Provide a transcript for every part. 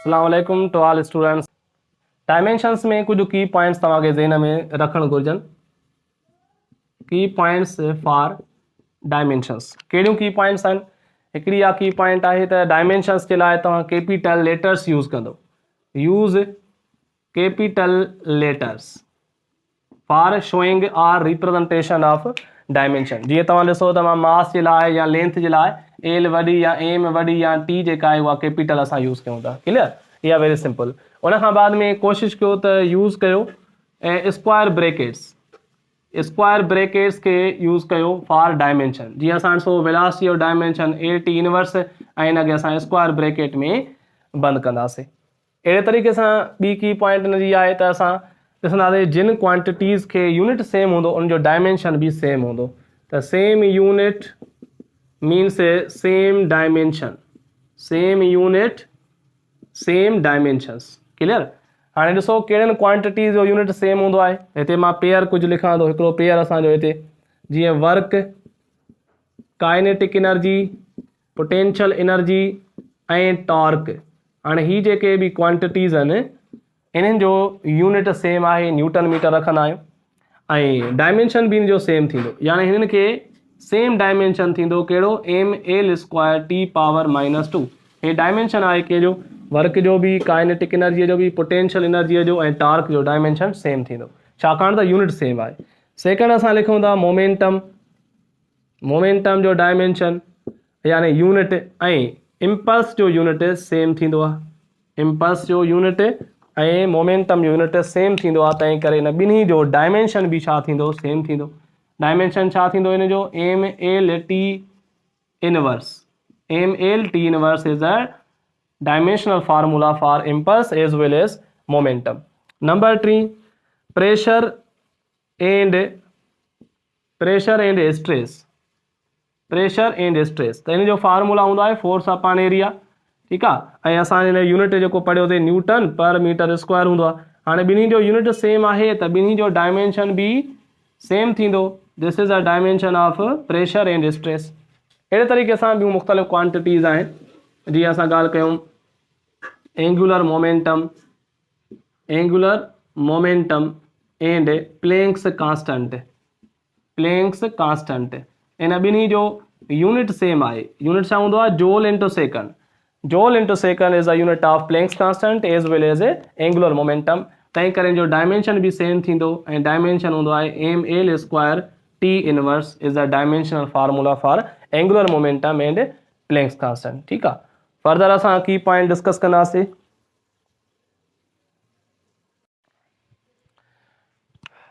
अस्सलाम वालेकुम to all students. Dimensions में कुछ की पॉइंट्स तव्हांखे ज़हन में रखण घुर्जन। की पॉइंट्स फॉर डायमेंशंस कहिड़ियूं की पॉइंट्स आहिनि? हिकिड़ी इहा की पॉइंट आहे त डायमेंशंस जे लाइ तव्हां कैपिटल लेटर्स यूज़ कंदो। Use capital letters for showing are representation of dimension. जीअं तव्हां ॾिसो त मां मास जे लाइ या लेंथ जे लाइ एल वॾी या एम वॾी या टी जेका आहे उहा कैपिटल असां यूज़ कयूं था। क्लियर? इहा वेरी सिंपल। उन खां बाद में कोशिशि कयो त यूज़ कयो ऐं स्क्वायर ब्रैकेट्स के यूज़ कयो फॉर डायमेंशन। जीअं असां ॾिसो velocity of dimension A T inverse ऐं हिनखे असां स्क्वायर ब्रैकेट में बंदि कंदासीं। अहिड़े तरीक़े सां ॿी की पॉइंट हिनजी आहे त असां ॾिसंदासीं जिन क्वांटिटीज़ खे यूनिट सेम हूंदो उनजो डायमेंशन बि सेम हूंदो। त same unit means same dimension, same unit same dimensions. Clear? हाणे ॾिसो कहिड़ियुनि क्वांटिटीज़ जो यूनिट सेम हूंदो आहे। हिते मां पेयर कुझु लिखां थो। हिकिड़ो पेयर असांजो हिते जीअं work, kinetic energy, potential energy ऐं टॉर्क। हाणे ही जेके बि क्वांटिटीज़ आहिनि इन्हनि जो यूनिट सेम आहे, न्यूटन मीटर रखंदा आहियूं ऐं डायमेंशन बि हिन जो सेम थींदो। यानी हिननि खे सेम डायमेंशन थींदो कहिड़ो? M L square T power -2। हे डायमेंशन आहे कंहिंजो? वर्क जो बि, काइनेटिक एनर्जीअ जो बि, पोटेंशियल एनर्जीअ जो ऐं टॉर्क जो डायमेंशन सेम थींदो छाकाणि त यूनिट सेम आहे। सेकंड असां लिखूं था मोमेंटम। मोमेंटम जो डायमेंशन यानी यूनिट ऐं इम्पल्स जो यूनिट सेम थींदो आहे। इम्पल्स जो यूनिट ऐं मोमेंटम जो यूनिट सेम थींदो आहे, तंहिं करे हिन ॿिन्ही जो डायमेंशन बि छा थींदो? सेम थींदो। डायमेंशन छा थींदो हिन जो? M L T inverse. M L T inverse is a dimensional formula for impulse as well as momentum. Number 3, pressure and stress. pressure and stress त इन जो फार्मूला हूंदो आहे फोर्स अपॉन एरिया। ठीकु आहे? ऐं असां हिन यूनिट जेको पढ़ियोसीं न्यूटन पर मीटर स्क्वायर हूंदो आहे। हाणे ॿिन्ही जो यूनिट सेम आहे त ॿिन्ही जो डायमेंशन बि सेम थींदो। This is a dimension of pressure and stress. अहिड़े तरीक़े सां ॿियूं मुख़्तलिफ़ क्वांटिटीज़ आहिनि। जीअं असां ॻाल्हि कयूं angular momentum and Planck's constant. Planck's constant इन ॿिन्ही जो यूनिट सेम आहे। यूनिट छा हूंदो आहे? Joule into second. Joule into second is a unit of Planck's constant as well as angular momentum. तंहिं करे जो डायमेंशन बि सेम थींदो ऐं डायमेंशन हूंदो आहे M L square T inverse is a dimensional formula for angular momentum and Planck's constant. ठीकु आहे? Further असां की पॉइंट डिस्कस कंदासीं।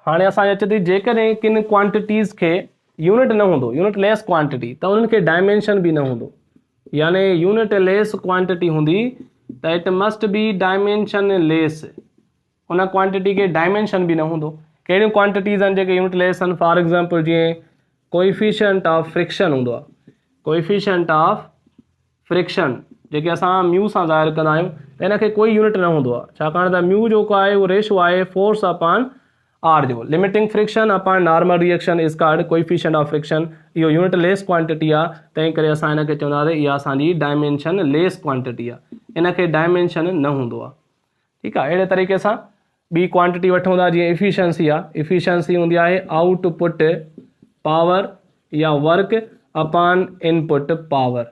हाणे असांखे अचे थी जेकॾहिं किन क्वांटिटीज़ खे यूनिट न हूंदो, यूनिट लेस क्वांटिटी, त उन्हनि खे डायमेंशन बि न हूंदो। यानी यूनिट लेस क्वांटिटी हूंदी त it must be dimension less. उन क्वांटिटी खे डायमेंशन बि न हूंदो। कहिड़ियूं क्वांटिटीज़ आहिनि जेके यूनिट लेस आहिनि? फॉर एग्जांपल जीअं कोएफिशिएंट ऑफ फ्रिक्शन हूंदो आहे। कोएफिशिएंट ऑफ फ्रिक्शन जेके असां म्यू सां ज़ाहिर कंदा आहियूं त हिनखे कोई यूनिट न हूंदो आहे छाकाणि त म्यू जेको आहे उहो रेशो आहे फोर्स अपॉन आर जो। Limiting friction upon normal reaction is called coefficient of friction. इहो यूनिट लेस क्वांटिटी आहे, तंहिं करे असां हिनखे चवंदासीं इहा असांजी डायमेंशन लेस क्वांटिटी आहे। इनखे डायमेंशन न हूंदो आहे। ठीकु आहे? अहिड़े तरीक़े सां ॿी क्वांटिटी वठूं था जीअं इफिशिएंसी आहे। इफिशिएंसी हूंदी आहे आउटपुट पावर या वर्क अपॉन इनपुट पावर।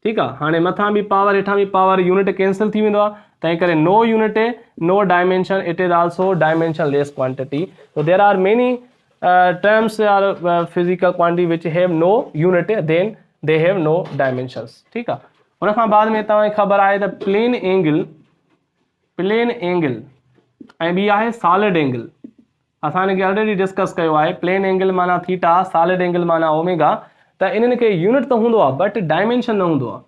ठीकु आहे? हाणे मथां बि पावर हेठां बि पावर, यूनिट कैंसिल थी वेंदो आहे, तंहिं करे no unit no dimension, it is also dimensionless quantity. So there are many terms are physical quantity which have no unit then they have no dimensions. ठीकु आहे? हुन खां बाद में तव्हांखे ख़बर आहे त प्लेन एंगल ऐं ॿी आहे सॉलिड एंगल। असां हिनखे ऑलरेडी डिस्कस कयो आहे। प्लेन एंगल माना थीटा, सॉलिड एंगल माना ओमेगा। त इन्हनि खे यूनिट त हूंदो आहे बट डायमेंशन न हूंदो आहे।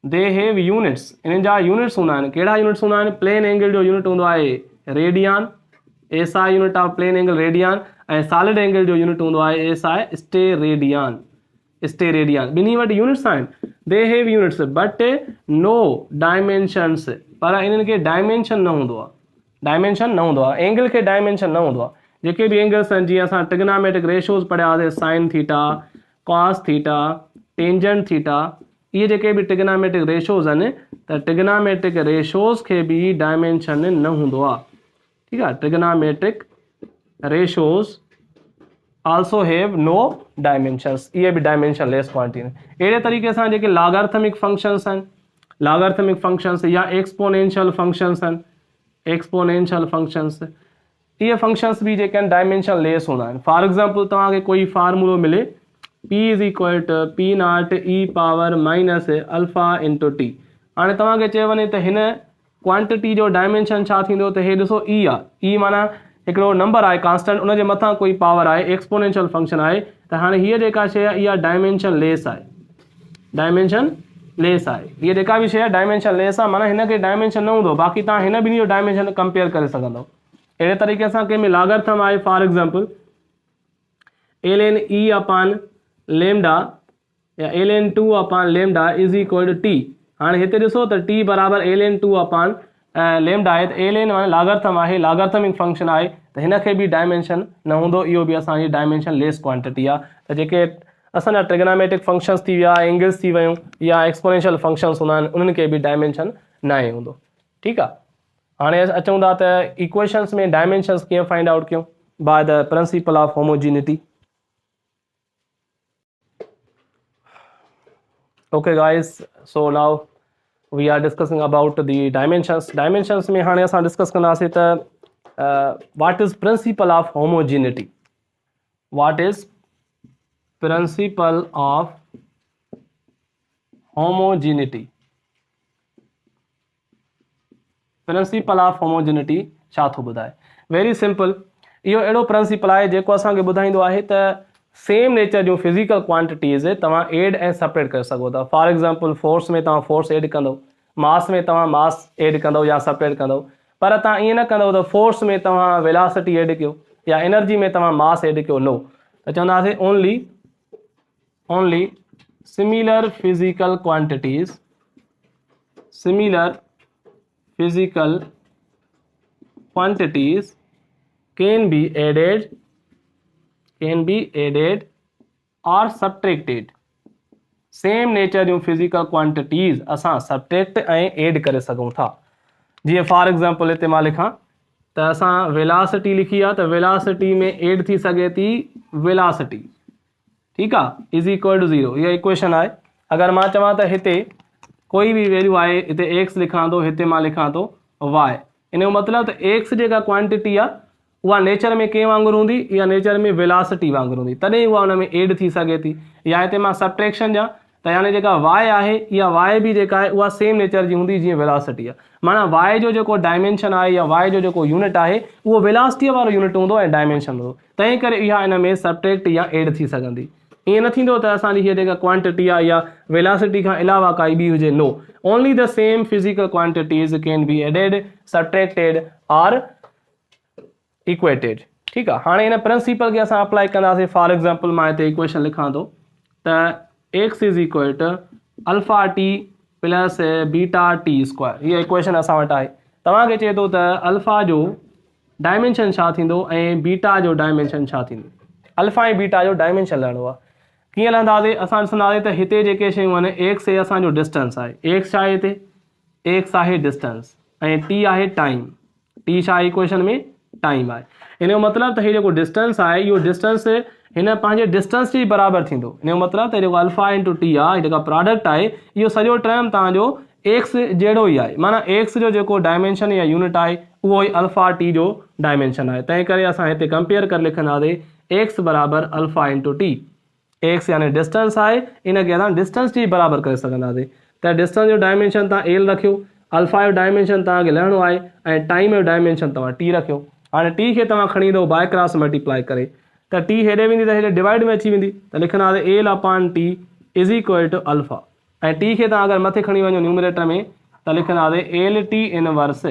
दे हैव यूनिट्स। इन्हनि जा यूनिट्स हूंदा आहिनि। कहिड़ा यूनिट्स हूंदा आहिनि? प्लेन एंगल जो यूनिट हूंदो आहे radian, S I unit of plane angle radian, ऐं सॉलिड एंगल जो यूनिट हूंदो आहे एस आई स्टेरेडियन। ॿिन्ही वटि यूनिट्स आहिनि। They have units but no dimensions, पर इन्हनि खे डायमेंशन न हूंदो आहे। डायमेंशन न हूंदो आहे। एंगल खे डायमेंशन न हूंदो आहे। जेके बि एंगल्स आहिनि जीअं असां ट्रिग्नोमेट्रिक रेशियोज़ पढ़िया हुआसीं, sine theta, cos theta, tangent theta, ये जेके भी ट्रिग्नामेट्रिक रेशोज़ आहिनि त ट्रिग्नामेट्रिक रेशोज़ खे बि डायमेंशन न हूंदो आहे, ठीकु आहे। ट्रिग्नामेट्रिक ratios also have no dimensions, ये भी डायमेंशनलेस क्वांटिटी आहिनि। अहिड़े तरीक़े सां जेके लॉगरिथमिक फंक्शंस आहिनि, लॉगरिथमिक फंक्शंस या एक्सपोनेंशियल फंक्शंस आहिनि, एक्सपोनेंशियल फंक्शंस, ये फंक्शंस भी जेके आहिनि डायमेंशनलेस हूंदा आहिनि। फॉर एग्जांपल तव्हांखे कोई फार्मूलो मिले p is equal to p naught e power minus alpha into T. हाणे तव्हांखे चयो वञे त हिन क्वांटिटी जो डायमेंशन छा थींदो, त हे ॾिसो e आहे, e माना हिकिड़ो नंबर आहे कांस्टेंट, उनजे मथां कोई पावर आहे, एक्सपोनेंशियल फंक्शन आहे, त हाणे हीअ जेका शइ आहे इहा डायमेंशन लेस आहे, डायमेंशन लेस आहे। हीअ जेका बि शइ आहे डायमेंशन लेस आहे, माना हिनखे डायमेंशन न हूंदो, बाक़ी तव्हां हिन ॿिन्ही जो डायमेंशन कंपेयर करे सघंदव। अहिड़े तरीक़े सां कंहिंमें लॉगरिथम आहे, for example ln e upon lambda या ln 2 upon lambda is equal to T. हाणे हिते ॾिसो त t बराबर ln 2 अपॉन लेमडा आहे, त ln माना लॉगरिथम आहे, लॉगरिथमिक फंक्शन आहे, त हिनखे बि डायमेंशन न हूंदो, इहो बि असांजी डायमेंशन लेस क्वांटिटी आहे। त जेके असांजा ट्रिग्नामेट्रिक फंक्शंस थी विया, एंगल्स थी वियूं, या एक्सपोनेंशियल फंक्शंस हूंदा आहिनि, उन्हनि खे बि डायमेंशन न आहे हूंदो, ठीकु आहे। हाणे अचूं था त इक्वेशंस में डायमेंशंस कीअं फाइंड आउट कयूं by the principle of homogeneity. Okay guys, so now we are discussing about the dimensions. Dimensions में हाणे असां डिस्कस कंदासीं त what is principle of homogeneity? What is principle of homogeneity? Principle of homogeneity छा थो ॿुधाए? Very simple, इहो अहिड़ो प्रिंसिपल आहे जेको असांखे ॿुधाईंदो आहे त सेम नेचर जूं फिजिकल क्वांटिटीज़ तव्हां एड ऐं सेपरेट करे सघो था। फॉर एग्जांपल फोर्स में तव्हां फोर्स एड कंदव, मास में तव्हां मास एड कंदव या सेपरेट कंदव, पर तव्हां ईअं न कंदव त फोर्स में तव्हां वेलासिटी एड कयो या एनर्जी में तव्हां मास एड कयो, नो। त चवंदासीं only similar physical quantities, similar physical quantities can be added or subtracted। Same nature जूं फिजिकल क्वांटिटीज़ असां सब्ट्रैक्ट ऐं एड करे सघूं था। जीअं फॉर एग्जांपल हिते मां लिखां त असां वेलासिटी लिखी आहे, त वेलासिटी में एड थी सघे थी वेलासिटी, ठीकु आहे, इज़ इक्वल टू 0। इहा इक्वेशन आहे। अगरि मां चवां त हिते कोई बि वैल्यू आहे, हिते एक्स लिखां थो, हिते मां लिखां थो वाई, इन जो मतिलबु त एक्स जेका क्वांटिटी आहे उहा नेचर में कंहिं वांगुरु हूंदी, इहा नेचर में वेलासिटी वांगुरु हूंदी, तॾहिं उहा हुन में एड थी सघे थी। या हिते मां सब्ट्रैक्शन ॾियां त यानी जेका वाई आहे, इहा वाई बि जेका आहे उहा सेम नेचर जी हूंदी जीअं वेलासिटी आहे। माना वाई जो जेको डायमेंशन आहे या वाई जो जेको यूनिट आहे उहो वेलासिटीअ वारो यूनिट हूंदो ऐं डायमेंशन हूंदो, तंहिं करे इहा इन में सब्ट्रैक्ट या एड थी सघंदी। ईअं न थींदो त असांजी हीअ जेका क्वांटिटी आहे या वेलासिटी खां अलावा काई ॿी हुजे, no. Only the same physical quantities can be added, subtracted और इक्वेटेड, ठीकु आहे। हाणे हिन प्रिंसिपल खे असां अप्लाई कंदासीं। फॉर एग्जांपल मां हिते इक्वेशन लिखां थो त X is equal to alpha T plus beta T square. हीअ इक्वेशन असां वटि आहे। तव्हांखे चए थो त अल्फा जो डायमेंशन छा थींदो ऐं बीटा जो डायमेंशन छा थींदो। अल्फा ऐं बीटा जो डायमेंशन लहणो आहे। कीअं लहंदासीं? असां ॾिसंदासीं त हिते जेके शयूं आहिनि, एक्स हे असांजो डिस्टेंस आहे, एक्स छा आहे हिते, एक्स आहे डिस्टेंस, ऐं टी आहे टाइम, टी छा आहे इक्वेशन में, टाइम आहे। इन जो मतिलबु त हीअ जेको डिस्टेंस आहे, इहो डिस्टेंस हिन पंहिंजे डिस्टेंस जे बराबरि थींदो। इन जो मतिलबु त जेको अल्फा इंटू टी आहे, जेका प्रोडक्ट आहे, इहो सॼो टर्म तव्हांजो एक्स जहिड़ो ई आहे। माना एक्स जो जेको डायमेंशन या यूनिट आहे उहो ई अल्फा टी जो डायमेंशन आहे। तंहिं करे असां हिते कंपेयर करे लिखंदासीं एक्स बराबरि अल्फा इंटू टी। एक्स यानी डिस्टेंस आहे, इनखे असां डिस्टेंस जी बराबरि करे सघंदासीं। त डिस्टेंस जो डायमेंशन तव्हां एल रखियो, अल्फा जो डायमेंशन तव्हांखे लहणो आहे, ऐं टाइम जो डायमेंशन तव्हां टी रखियो। हाणे टी खे तव्हां खणी ईंदो बाय क्रॉस मल्टीप्लाई करे, त टी हेॾे वेंदी त हेॾे डिवाइड में अची वेंदी, त लिखंदासीं L upon T is equal to alpha. ऐं टी खे तव्हां अगरि मथे खणी वञो न्यूमरेटर में त लिखंदासीं L T inverse,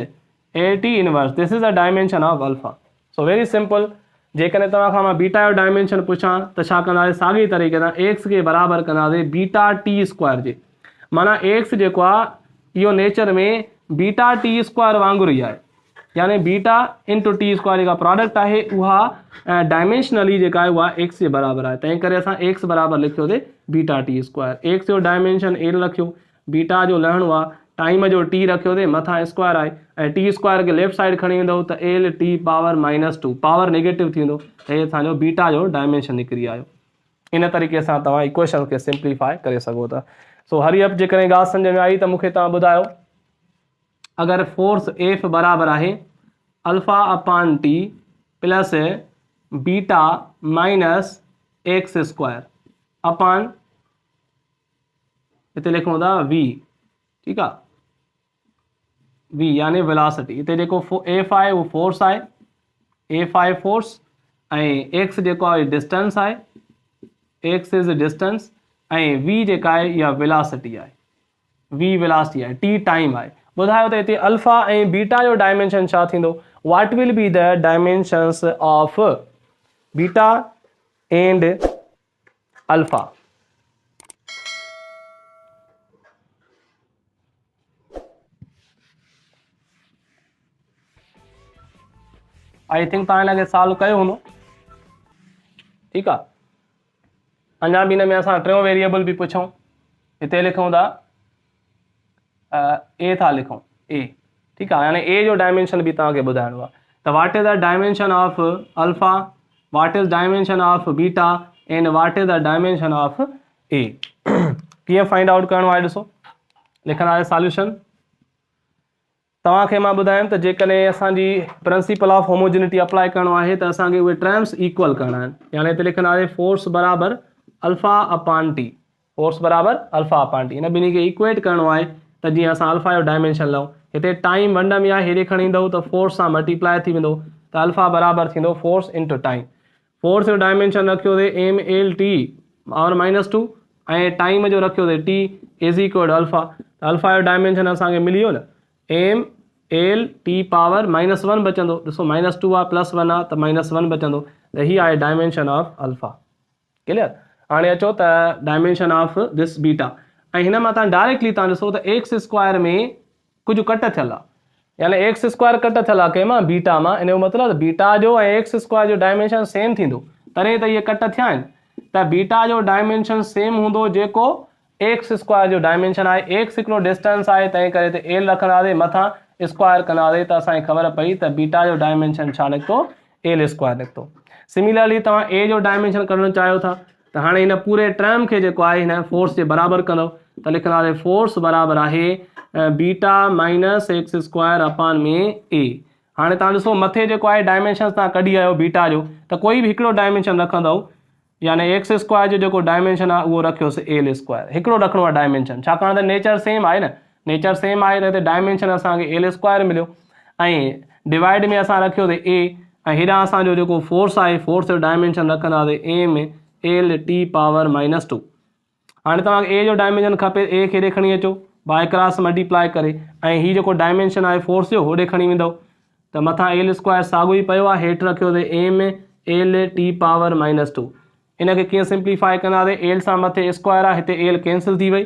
A T inverse, this is the dimension of alpha. So very simple. जेकॾहिं तव्हां खां मां बीटा जो डायमेंशन पुछां त छा कंदासीं? साॻी तरीक़े सां एक्स खे बराबरि कंदासीं बीटा टी स्क्वायर जे। माना एक्स जेको आहे इहो नेचर में बीटा टी स्क्वायर वांगुरु ई आहे। यानी बीटा इंटू टी स्क्वायर जेका प्रोडक्ट आहे उहा डायमेंशनली जेका आहे उहा एक्स जे बराबरि आहे, तंहिं करे असां एक्स बराबरि लिखियोसीं बीटा टी स्क्वायर। एक्स जो डायमेंशन एल रखियो, बीटा जो लहणो आहे, टाइम जो टी रखियोसीं, मथां स्क्वायर आहे, ऐं टी स्क्वायर खे लेफ्ट साइड खणी वेंदव त L T power -2 power negative थींदो, त हे असांजो बीटा जो डायमेंशन निकिरी आयो। इन तरीक़े सां तव्हां इक्वेशन खे सिंप्लीफाई करे सघो था। सो हरी अप जेकॾहिं ॻाल्हि सम्झ में आई त मूंखे तव्हां ॿुधायो, अगरि फोर्स एफ बराबरि आहे अल्फा अपान T plus beta minus x square upon हिते लिखूं था वी, ठीकु आहे, वी यानी वेलोसिटी, हिते जेको एफ आहे उहो फोर्स आहे, एफ आहे फोर्स, ऐं एक्स जेको आहे डिस्टेंस आहे, एक्स इज़ डिस्टेंस, ऐं वी जेका आहे इहा वेलोसिटी आहे, वी वेलोसिटी आहे, टी टाइम आहे। ॿुधायो त हिते अल्फा ऐं बीटा जो डायमेंशन छा थींदो, what will be the dimensions of beta and alpha. I think तव्हां हिनखे सॉल्व कयो हूंदो, ठीकु आहे। अञा बि हिन में असां टियों वेरिएबल बि पुछूं, हिते लिखूं था ए था लिखूं ए, ठीकु आहे, यानी ए जो डायमेंशन बि तव्हांखे ॿुधाइणो आहे। त what is the dimension of alpha, what is dimension of beta and what is the dimension of A. कीअं फाइंड आउट करिणो आहे ॾिसो, लिखंदासीं सॉल्यूशन। तव्हांखे मां ॿुधायमि त जेकॾहिं असांजी प्रिंसिपल ऑफ होमोजिनिटी अप्लाई करिणो आहे त असांखे उहे टर्म्स इक्वल करणा आहिनि, यानी हिते लिखंदासीं फोर्स बराबरि अल्फा अपान टी, फोर्स बराबरि अल्फा अपान टी, हिन ॿिन्ही खे इक्वेट करिणो आहे त जीअं असां अल्फा जो डायमेंशन लऊं, हिते टाइम वन में आहे, हेॾे खणी ईंदव त फोर्स सां मल्टीप्लाई थी वेंदो, त अल्फा बराबरि थींदो फोर्स इंटू टाइम। फोर्स जो डायमेंशन रखियोसीं एम एल टी पावर -2 ऐं टाइम जो रखियोसीं T is equal to alpha, त अल्फा जो डायमेंशन असांखे मिली वियो न, एम एल टी पावर -1 बचंदो, ॾिसो -2 आहे +1 आहे त -1 बचंदो, त हीअ आहे डायमेंशन ऑफ अल्फा। क्लियर। हाणे अचो त डायमेंशन ऑफ दिस बीटा, ऐं हिन मां तव्हां डायरेक्टली तव्हां ॾिसो त एक्स स्क्वायर में कुझु कट थियल आहे, यानी एक्स स्क्वायर कट थियल आहे कंहिंमां, बीटा मां, इन जो मतिलबु बीटा जो ऐं एक्स स्क्वायर जो डायमेंशन सेम थींदो, तॾहिं त इहे कट थिया आहिनि। त बीटा जो डायमेंशन सेम हूंदो जेको एक्स स्क्वायर जो डायमेंशन आहे, एक्स हिकिड़ो डिस्टेंस आहे, तंहिं करे त एल रखंदासीं, मथां स्क्वायर कंदासीं, त असांखे ख़बर पई त बीटा जो डायमेंशन छा निकितो, एल स्क्वायर निकितो। सिमिलरली तव्हां ए जो डायमेंशन कढणु चाहियो था त हाणे हिन पूरे टर्म खे जेको आहे हिन फोर्स जे बराबरि कंदव, त लिखंदासीं फोर्स बराबरि आहे beta minus x square upon में ए। हाणे तव्हां ॾिसो मथे जेको आहे डायमेंशन तव्हां कढी आयो बीटा जो, त कोई बि हिकिड़ो डायमेंशन रखंदव, यानी एक्स स्क्वायर जो जेको डायमेंशन आहे उहो रखियोसीं एल स्क्वायर, हिकिड़ो रखिणो आहे डायमेंशन, छाकाणि त नेचर सेम आहे न, नेचर सेम आहे त हिते डायमेंशन असांखे एल स्क्वायर मिलियो, ऐं डिवाइड में असां रखियोसीं ए, ऐं हेॾां असांजो जेको फोर्स आहे, फोर्स जो डायमेंशन रखंदासीं एम एल टी पावर -2। हाणे तव्हांखे ए जो डायमेंशन खपे, ए खे हेॾे खणी अचो बाय क्रॉस मल्टीप्लाई करे, ऐं हीउ जेको डायमेंशन आहे फोर्स जो होॾे खणी वेंदव, त मथां एल स्क्वायर साॻियो ई पियो आहे, हेठि रखियोसीं एम एल टी पावर -2। इनखे कीअं सिंप्लीफाई कंदासीं, एल सां मथे स्क्वायर आहे, हिते एल कैंसिल थी वई,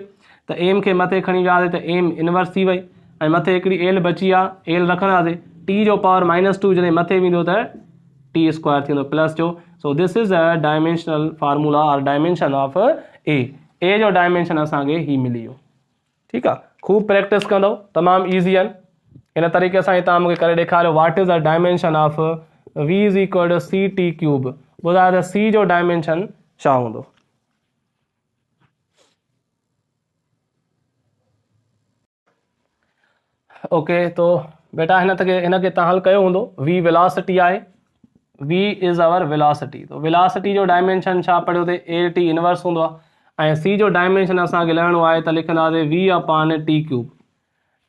त एम खे मथे खणी वियासीं त एम इनवर्स थी वई, ऐं मथे हिकिड़ी एल बची आहे, एल रखंदासीं, टी जो पावर -2 जॾहिं मथे वेंदो त टी स्क्वायर थींदो प्लस जो। सो this is a dimensional formula और डायमेंशन ऑफ ए जो डायमेंशन असांखे ही मिली वियो, ठीकु आहे। खूब प्रैक्टिस कंदव, तमामु ईज़ी आहिनि। इन तरीक़े सां तव्हां मूंखे करे ॾेखारियो what is the dimension of V is equal to C T cube, ॿुधायो त सी जो डायमेंशन छा हूंदो। ओके, तो बेटा हिनखे तव्हां हल कयो हूंदो। वी वेलोसिटी आहे, वी इज़ अवर वेलोसिटी, तो वेलोसिटी जो डायमेंशन छा पढ़ियो ते ए टी इनवर्स हूंदो आहे, ऐं सी जो डायमेंशन असांखे लहणो आहे त लिखंदासीं V upon T cube.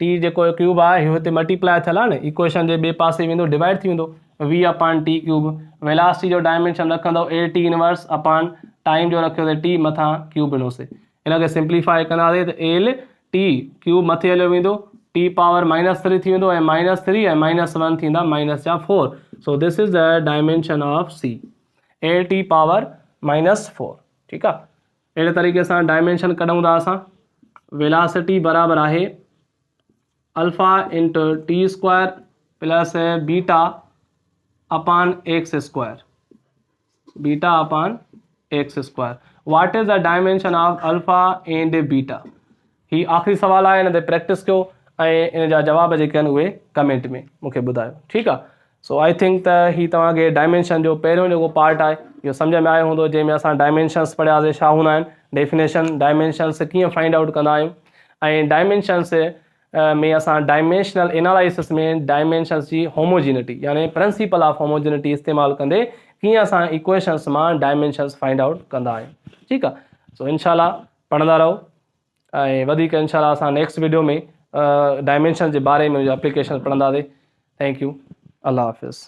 T जेको क्यूब आहे इहो हिते मल्टीप्लाई थियल आहे न, इक्वेशन जे ॿिए पासे वेंदो, डिवाइड थी वेंदो, V upon T cube. Velocity जो डायमेंशन रखंदव A T inverse upon time जो रखियोसीं टी मथां क्यूब ॾिनोसीं, इनखे सिंप्लीफाई कंदासीं त एल टी क्यूब मथे हलियो वेंदो, टी पावर -3 थी वेंदो, ऐं -3 ऐं -1 थींदा -4। So this is the dimension of C, A T power -4, ठीकु आहे। अहिड़े तरीक़े सां डायमेंशन कढूं था असां। वेलोसिटी बराबरि आहे alpha into T square plus beta upon X square, beta upon X square. What is the dimension of alpha and beta? ही आख़िरी सवाल आहे, इन ते प्रैक्टिस कयो ऐं इन जा जवाब जेके आहिनि उहे कमेंट में मूंखे ॿुधायो, ठीकु आहे। सो आई थिंक त ही तव्हांखे डायमेंशन जो पहिरियों जेको पार्ट आहे इहो सम्झ में आयो हूंदो, जंहिंमें असां डायमेंशन्स पढ़ियासीं, छा हूंदा आहिनि डेफिनेशन, डायमेंशन्स कीअं फाइंड आउट कंदा आहियूं, ऐं डायमेंशन्स में असां डायमेंशनल एनालिसिस में डायमेंशन्स जी होमोजिनिटी यानी प्रिंसिपल ऑफ होमोजिनिटी इस्तेमालु कंदे कीअं असां इक्वेशन्स मां डायमेंशन्स फाइंड आउट कंदा आहियूं, ठीकु आहे। सो इंशाल्लाह पढ़ंदा रहो ऐं वधीक इंशाल्लाह असां नेक्स्ट वीडियो में डायमेंशन जे बारे में एप्लीकेशन पढ़ंदासीं। थैंक यू, अल्लाह हाफ़िज़।